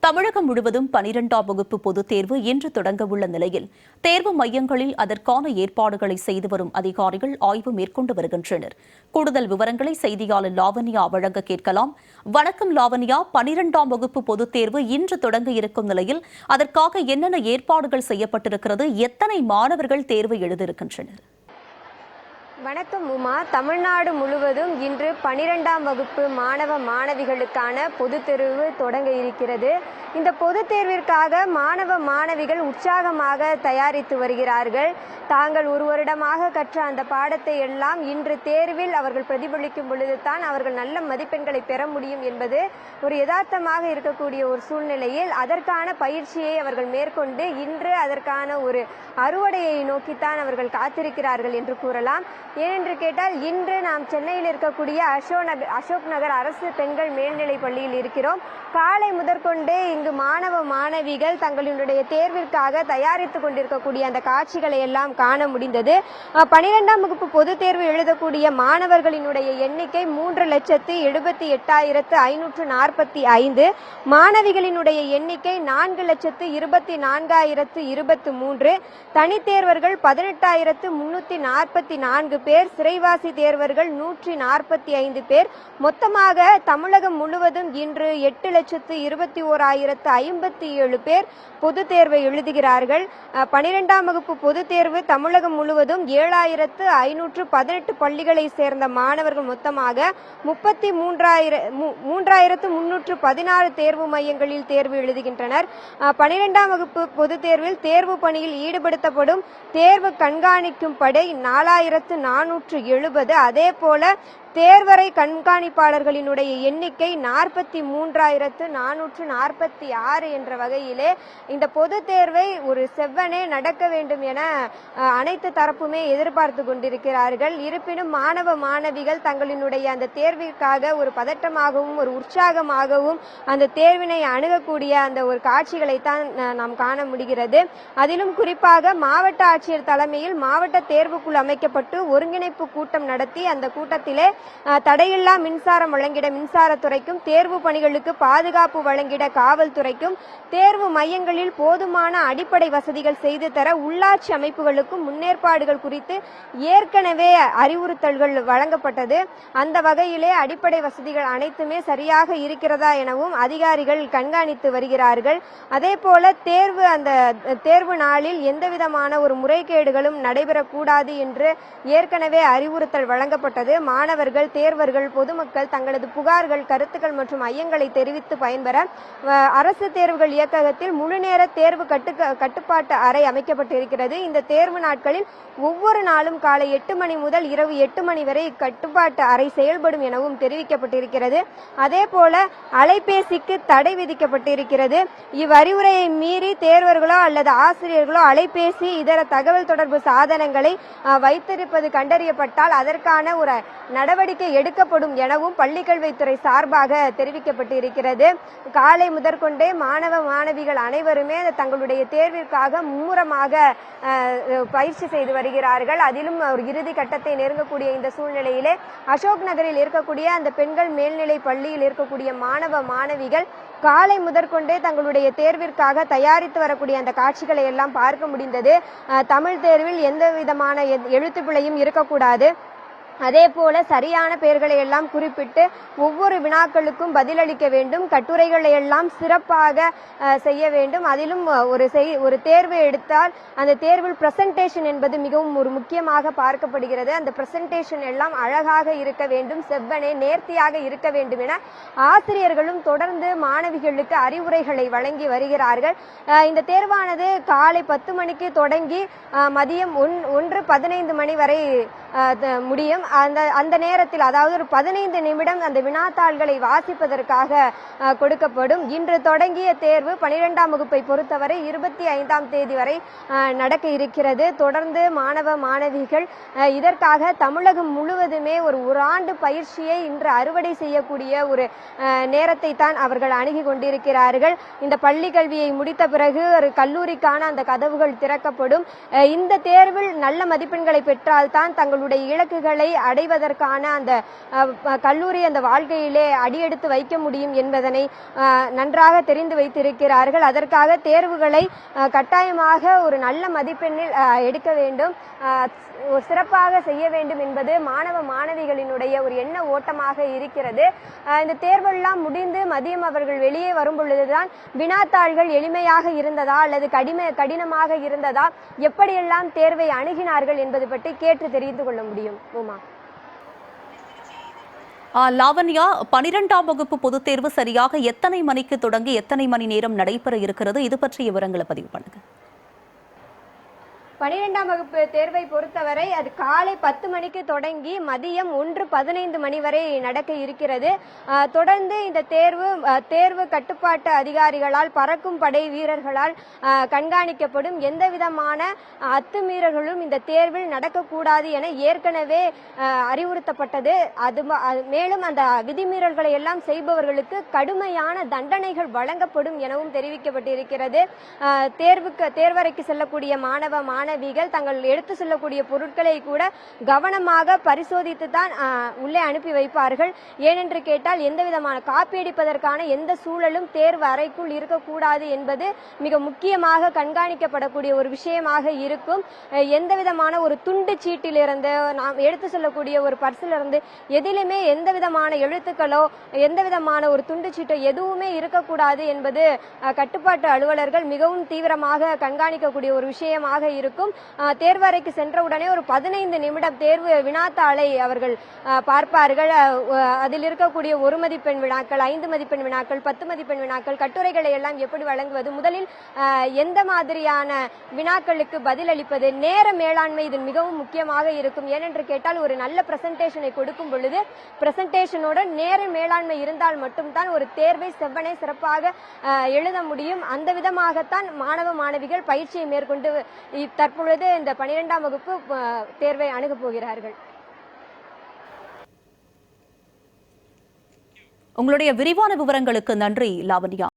தமிழகம் முழுவதும் 12ஆம் வகுப்பு பொதுத் தேர்வு இன்று தொடங்க உள்ள நிலையில் தேர்வு மையங்களில் அதற்கான ஏற்பாடுகளை செய்து வரும் அதிகாரிகள் ஆய்வு மேற்கொண்டு வருகின்றனர். கூடுதல் விவரங்களை செய்தியாளர் லாவண்யா வழங்க கேட்கலாம். வணக்கம் லாவண்யா, 12ஆம் வகுப்பு பொதுத் தேர்வு இன்று தொடங்க இருக்கும் நிலையில் அதற்காக என்னென்ன ஏற்பாடுகள் செய்யப்பட்டிருக்கிறது? எத்தனை மாணவர்கள் தேர்வு எழுதியிருக்கின்றனர்? வணக்கம் உமா. தமிழ்நாடு முழுவதும் இன்று 12ஆம் வகுப்பு மாணவ மாணவிகளுக்கான பொதுத் தேர்வு தொடங்க இருக்கிறது. இந்த பொதுத் தேர்விற்காக மாணவ மாணவிகள் உற்சாகமாக தயாரித்து வருகிறார்கள். தாங்கள் ஒரு வருடமாக கற்ற அந்த பாடத்தை எல்லாம் இன்று தேர்வில் அவர்கள் பிரதிபலிக்கும் பொழுதுதான் அவர்கள் நல்ல மதிப்பெண்களை பெற முடியும் என்பது ஒரு யதார்த்தமாக இருக்கக்கூடிய ஒரு சூழ்நிலையில் அதற்கான பயிற்சியை அவர்கள் மேற்கொண்டு இன்று அதற்கான ஒரு அறுவடையை நோக்கித்தான் அவர்கள் காத்திருக்கிறார்கள் என்று கூறலாம். ஏனென்று கேட்டால் இன்று நாம் சென்னையில் இருக்கக்கூடிய அசோக் நகர் அரசு பெண்கள் மேல்நிலைப் பள்ளியில் இருக்கிறோம். காலை முதற்கொண்டே இங்கு மாணவ மாணவிகள் தங்களுடைய தேர்விற்காக தயாரித்துக் கொண்டிருக்கக்கூடிய அந்த காட்சிகளை எல்லாம் காண முடிந்தது. 12ஆம் வகுப்பு பொதுத் தேர்வு எழுதக்கூடிய மாணவர்களினுடைய எண்ணிக்கை 3,78,545. மாணவிகளினுடைய எண்ணிக்கை 4,24,023. தனித்தேர்வர்கள் 18,344 பேர், சிறைவாசி தேர்வர்கள் 145 பேர். மொத்தமாக தமிழகம் முழுவதும் இன்று 8,21,057 பேர் பொதுத் தேர்வை எழுதுகிறார்கள். 12ஆம் வகுப்பு பொதுத் தேர்வு தமிழகம் முழுவதும் 7,518 பள்ளிகளை சேர்ந்த மாணவர்கள் மொத்தமாக 33,316 தேர்வு மையங்களில் தேர்வு எழுதுகின்றனர். 12ஆம் வகுப்பு பொதுத் தேர்வில் தேர்வு பணியில் ஈடுபடுத்தப்படும் தேர்வு கண்காணிக்கும் படை 4,470. அதே போல தேர்வரை கண்காணிப்பாளர்களினுடைய எண்ணிக்கை 43,446 என்ற வகையிலே இந்த பொது தேர்வை ஒரு செவ்வனே நடக்க வேண்டும் என அனைத்து தரப்புமே எதிர்பார்த்து கொண்டிருக்கிறார்கள். இருப்பினும் மாணவ மாணவிகள் தங்களினுடைய அந்த தேர்விற்காக ஒரு பதட்டமாகவும் ஒரு உற்சாகமாகவும் அந்த தேர்வினை அணுகக்கூடிய அந்த ஒரு காட்சிகளைத்தான் நாம் காண முடிகிறது. அதிலும் குறிப்பாக மாவட்ட ஆட்சியர் தலைமையில் மாவட்ட தேர்வுக்குழு அமைக்கப்பட்டு ஒருங்கிணைப்பு கூட்டம் நடத்தி அந்த கூட்டத்திலே தடையில்லா மின்சாரம் வழங்கிட மின்சாரத்துறைக்கும், தேர்வு பணிகளுக்கு பாதுகாப்பு வழங்கிட காவல்துறைக்கும், தேர்வு மையங்களில் போதுமான அடிப்படை வசதிகள் செய்து தர உள்ளாட்சி அமைப்புகளுக்கும் முன்னேற்பாடுகள் குறித்து ஏற்கனவே அறிவுறுத்தல்கள் வழங்கப்பட்டது. அந்த வகையிலே அடிப்படை வசதிகள் அனைத்துமே சரியாக இருக்கிறதா எனவும் அதிகாரிகள் கண்காணித்து வருகிறார்கள். அதே போல அந்த தேர்வு நாளில் எந்தவிதமான ஒரு முறைகேடுகளும் நடைபெறக்கூடாது என்று ஏற்கனவே அறிவுறுத்தல் வழங்கப்பட்டது. மாணவர்கள், தேர்வர்கள், பொதுமக்கள் தங்களது புகார்கள், கருத்துக்கள் மற்றும் ஐயங்களை தெரிவித்து பயன்பெற அரசு தேர்வுகள் இயக்ககத்தில் முழுநேர தேர்வு கட்டுப்பாட்டு அறை அமைக்கப்பட்டிருக்கிறது. இந்த தேர்வு நாட்களில் ஒவ்வொரு நாளும் காலை 8 மணி முதல் இரவு 8 மணி வரை கட்டுப்பாட்டு அறை செயல்படும் எனவும் தெரிவிக்கப்பட்டிருக்கிறது. அதே போல அலைபேசிக்கு தடை விதிக்கப்பட்டிருக்கிறது. இவ்வறிவுரையை மீறி தேர்வர்களோ அல்லது ஆசிரியர்களோ அலைபேசி இதர தகவல் தொடர்பு சாதனங்களை வைத்திருப்பது கண்டறியப்பட்டால் அதற்கான ஒரு நடவடிக்கை எடுக்கப்படும் எனவும் பள்ளிக்கல்வித்துறை சார்பாக தெரிவிக்கப்பட்டிருக்கிறது. காலை முதற்கொண்டே மாணவ மாணவிகள் அனைவருமே தங்களுடைய தேர்விற்காக மும்முரமாக பயிற்சி செய்து வருகிறார்கள். அதிலும் ஒரு இறுதி கட்டத்தை நெருங்கக்கூடிய இந்த சூழ்நிலையிலே அசோக் நகரில் இருக்கக்கூடிய அந்த பெண்கள் மேல்நிலை பள்ளியில் இருக்கக்கூடிய மாணவ மாணவிகள் காலை முதற்கொண்டே தங்களுடைய தேர்விற்காக தயாரித்து வரக்கூடிய அந்த காட்சிகளை எல்லாம் பார்க்க முடிந்தது. தமிழ் தேர்வில் எந்த விதமான எழுத்துப்பிழையும் இருக்கக்கூடாது, அதே போல சரியான பெயர்களை எல்லாம் குறிப்பிட்டு ஒவ்வொரு வினாக்களுக்கும் பதிலளிக்க வேண்டும், கட்டுரைகளை எல்லாம் சிறப்பாக செய்ய வேண்டும். அதிலும் ஒரு தேர்வு எடுத்தால் அந்த தேர்வில் பிரசன்டேஷன் என்பது மிகவும் ஒரு முக்கியமாக பார்க்கப்படுகிறது. அந்த பிரசன்டேஷன் எல்லாம் அழகாக இருக்க வேண்டும், செவ்வனே நேர்த்தியாக இருக்க வேண்டும் என ஆசிரியர்களும் தொடர்ந்து மாணவிகளுக்கு அறிவுரைகளை வழங்கி வருகிறார்கள். இந்த தேர்வானது காலை 10 மணிக்கு தொடங்கி மதியம் 1:15 மணி வரை முடியும். அந்த நேரத்தில் அதாவது ஒரு 15 நிமிடம் அந்த வினாத்தாள்களை வாசிப்பதற்காக கொடுக்கப்படும். இன்று தொடங்கிய தேர்வு 12ஆம் வகுப்பை பொறுத்தவரை 25ஆம் தேதி வரை நடக்க இருக்கிறது. தொடர்ந்து மாணவ மாணவிகள் இதற்காக தமிழகம் முழுவதுமே ஒரு ஆண்டு பயிற்சியை இன்று அறுவடை செய்யக்கூடிய ஒரு நேரத்தை தான் அவர்கள் அணுகி கொண்டிருக்கிறார்கள். இந்த பள்ளி கல்வியை முடித்த பிறகு ஒரு கல்லூரிக்கான அந்த கதவுகள் திறக்கப்படும். இந்த தேர்வில் நல்ல மதிப்பெண்களை பெற்றால்தான் தங்களுடைய இலக்குகளை அடைவதற்கான அந்த கல்லூரி அந்த வாழ்க்கையிலே அடியெடுத்து வைக்க முடியும் என்பதனை நன்றாக தெரிந்து வைத்திருக்கிறார்கள். அதற்காக தேர்வுகளை கட்டாயமாக ஒரு நல்ல மதிப்பெண்ணில் எடுக்க வேண்டும், சிறப்பாக செய்ய வேண்டும் என்பது மாணவ மாணவிகளினுடைய ஒரு எண்ண ஓட்டமாக இருக்கிறது. இந்த தேர்வெல்லாம் முடிந்து மதியம் அவர்கள் வெளியே வரும் பொழுதுதான் வினாத்தாள்கள் எளிமையாக இருந்ததா அல்லது கடினமாக இருந்ததா, எப்படியெல்லாம் தேர்வை அணுகினார்கள் என்பது பற்றி கேட்டு தெரிந்து கொள்ள முடியும். உமா. லாவண்யா, 12ஆம் வகுப்பு பொதுத் தேர்வு சரியாக எத்தனை மணிக்கு தொடங்கி எத்தனை மணி நேரம் நடைபெற இருக்கிறது? இது பற்றிய விவரங்களை பதிவு பண்ணுங்க. 12ஆம் வகுப்பு தேர்வை பொறுத்தவரை அது காலை 10 மணிக்கு தொடங்கி மதியம் 1:15 மணி வரை நடக்க இருக்கிறது. தொடர்ந்து இந்த தேர்வு கட்டுப்பாட்டு அதிகாரிகளால், பறக்கும் படை வீரர்களால் கண்காணிக்கப்படும். எந்த விதமான அத்துமீறல்களும் இந்த தேர்வில் நடக்கக்கூடாது என ஏற்கனவே அறிவுறுத்தப்பட்டது. மேலும் அந்த விதிமீறல்களை எல்லாம் செய்பவர்களுக்கு கடுமையான தண்டனைகள் வழங்கப்படும் எனவும் தெரிவிக்கப்பட்டிருக்கிறது. தேர்வறைக்கு செல்லக்கூடிய மாணவிகள் தங்கள் எடுத்து செல்லக்கூடிய பொருட்களை கூட கவனமாக பரிசோதித்து தான் உள்ளே அனுப்பி வைப்பார்கள். ஏனென்று கேட்டால் எந்த விதமான காப்பியடிப்பதற்கான எந்த சூழலும் தேர்வு அறைக்குள் இருக்கக்கூடாது என்பது மிக முக்கியமாக கண்காணிக்கப்படக்கூடிய ஒரு விஷயமாக இருக்கும். எந்த விதமான ஒரு துண்டு சீட்டிலிருந்து, நாம் எடுத்து செல்லக்கூடிய ஒரு பர்சிலிருந்து எதிலுமே எந்த விதமான எழுத்துக்களோ எந்த விதமான ஒரு துண்டு சீட்டோ எதுவுமே இருக்கக்கூடாது என்பது கட்டுப்பாட்டு அலுவலர்கள் மிகவும் தீவிரமாக கண்காணிக்கக்கூடிய ஒரு விஷயமாக இருக்கும். தேர்வறைக்கு சென்றவுடனே ஒரு 15 நிமிடம் தேர்வு வினாத்தாளை அவர்கள் பார்ப்பார்கள். அதில் இருக்கக்கூடிய 1 மதிப்பெண் வினாக்கள், 5 மதிப்பெண் வினாக்கள், 10 மதிப்பெண் வினாக்கள், கட்டுரைகளை எல்லாம் எப்படி வழங்குவது, முதலில் எந்த மாதிரியான வினாக்களுக்கு பதிலளிப்பது, நேர மேலாண்மை இதில் மிகவும் முக்கியமாக இருக்கும். ஏனென்று கேட்டால் ஒரு நல்ல பிரசன்டேஷனை கொடுக்கும் பொழுது பிரசன்டேஷனுடன் நேர மேலாண்மை இருந்தால் மட்டும்தான் ஒரு தேர்வை செவ்வனே சிறப்பாக எழுத முடியும். அந்த விதமாகத்தான் மாணவ மாணவிகள் பயிற்சியை மேற்கொண்டு தற்பொழுது இந்த 12ஆம் வகுப்பு தேர்வை அணுகப் போகிறார்கள். உங்களுடைய விரிவான விவரங்களுக்கு நன்றி லாவண்யா.